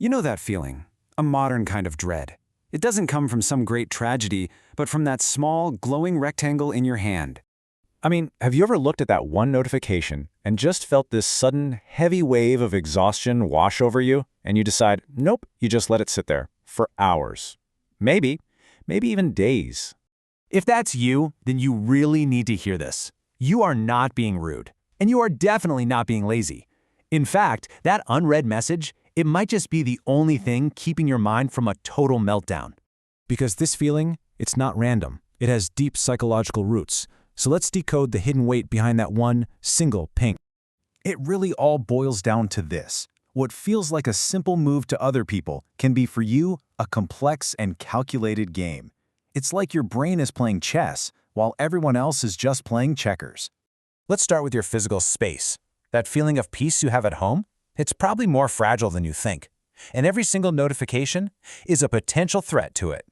You know that feeling, a modern kind of dread. It doesn't come from some great tragedy, but from that small, glowing rectangle in your hand. I mean, have you ever looked at that one notification and just felt this sudden, heavy wave of exhaustion wash over you, and you decide, nope, you just let it sit there for hours? Maybe even days. If that's you, then you really need to hear this. You are not being rude, and you are definitely not being lazy. In fact, that unread message, it might just be the only thing keeping your mind from a total meltdown. Because this feeling, it's not random. It has deep psychological roots. So let's decode the hidden weight behind that one single ping. It really all boils down to this. What feels like a simple move to other people can be for you a complex and calculated game. It's like your brain is playing chess while everyone else is just playing checkers. Let's start with your physical space. That feeling of peace you have at home? It's probably more fragile than you think. And every single notification is a potential threat to it.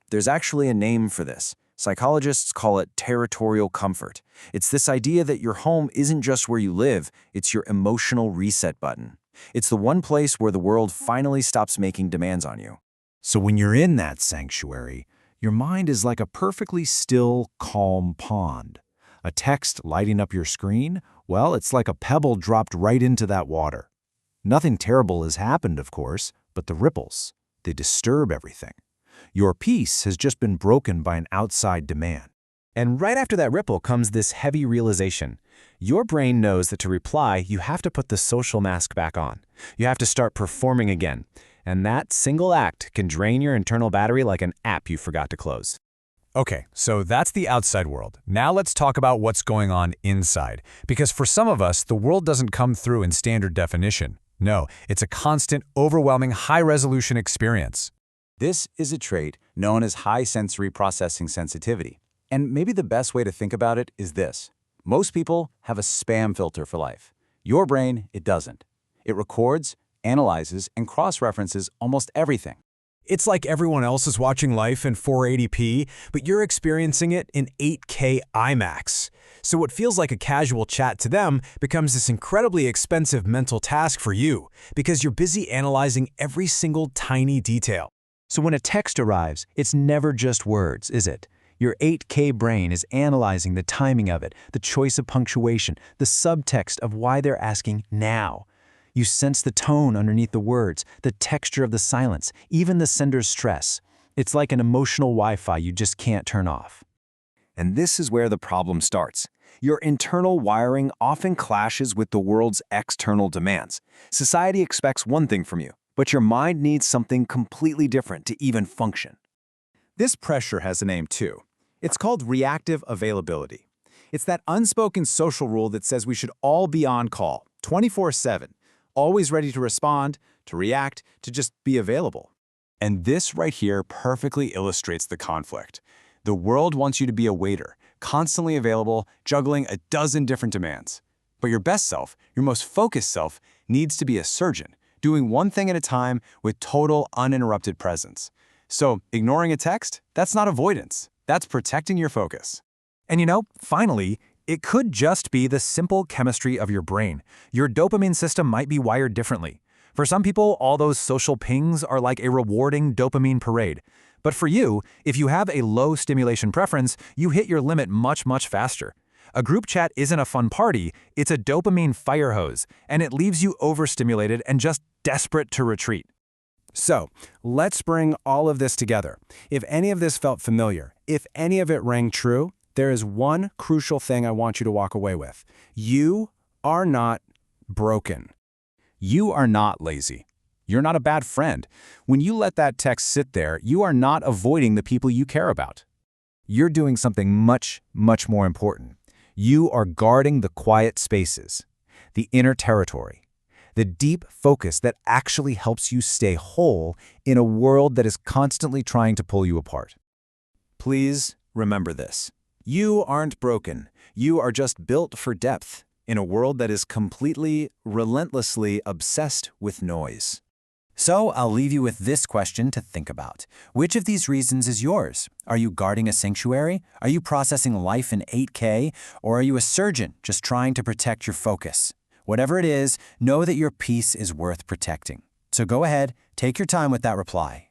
There's actually a name for this. Psychologists call it territorial comfort. It's this idea that your home isn't just where you live, it's your emotional reset button. It's the one place where the world finally stops making demands on you. So when you're in that sanctuary, your mind is like a perfectly still, calm pond. A text lighting up your screen? Well, it's like a pebble dropped right into that water. Nothing terrible has happened, of course, but the ripples, they disturb everything. Your peace has just been broken by an outside demand. And right after that ripple comes this heavy realization. Your brain knows that to reply, you have to put the social mask back on. You have to start performing again. And that single act can drain your internal battery like an app you forgot to close. Okay, so that's the outside world. Now let's talk about what's going on inside. Because for some of us, the world doesn't come through in standard definition. No, it's a constant, overwhelming, high-resolution experience. This is a trait known as high sensory processing sensitivity. And maybe the best way to think about it is this. Most people have a spam filter for life. Your brain, it doesn't. It records, analyzes, and cross-references almost everything. It's like everyone else is watching life in 480p, but you're experiencing it in 8K IMAX. So what feels like a casual chat to them becomes this incredibly expensive mental task for you, because you're busy analyzing every single tiny detail. So when a text arrives, it's never just words, is it? Your 8K brain is analyzing the timing of it, the choice of punctuation, the subtext of why they're asking now. You sense the tone underneath the words, the texture of the silence, even the sender's stress. It's like an emotional Wi-Fi you just can't turn off. And this is where the problem starts. Your internal wiring often clashes with the world's external demands. Society expects one thing from you, but your mind needs something completely different to even function. This pressure has a name too. It's called reactive availability. It's that unspoken social rule that says we should all be on call, 24/7, always ready to respond, to react, to just be available. And this right here perfectly illustrates the conflict. The world wants you to be a waiter, constantly available, juggling a dozen different demands. But your best self, your most focused self, needs to be a surgeon, doing one thing at a time with total uninterrupted presence. So ignoring a text, that's not avoidance. That's protecting your focus. And finally, it could just be the simple chemistry of your brain. Your dopamine system might be wired differently. For some people, all those social pings are like a rewarding dopamine parade. But for you, if you have a low stimulation preference, you hit your limit much, much faster. A group chat isn't a fun party, it's a dopamine fire hose, and it leaves you overstimulated and just desperate to retreat. So, let's bring all of this together. If any of this felt familiar, if any of it rang true, there is one crucial thing I want you to walk away with. You are not broken. You are not lazy. You're not a bad friend. When you let that text sit there, you are not avoiding the people you care about. You're doing something much, much more important. You are guarding the quiet spaces, the inner territory, the deep focus that actually helps you stay whole in a world that is constantly trying to pull you apart. Please remember this. You aren't broken. You are just built for depth in a world that is completely, relentlessly obsessed with noise. So I'll leave you with this question to think about. Which of these reasons is yours? Are you guarding a sanctuary? Are you processing life in 8K? Or are you a surgeon just trying to protect your focus? Whatever it is, know that your peace is worth protecting. So go ahead, take your time with that reply.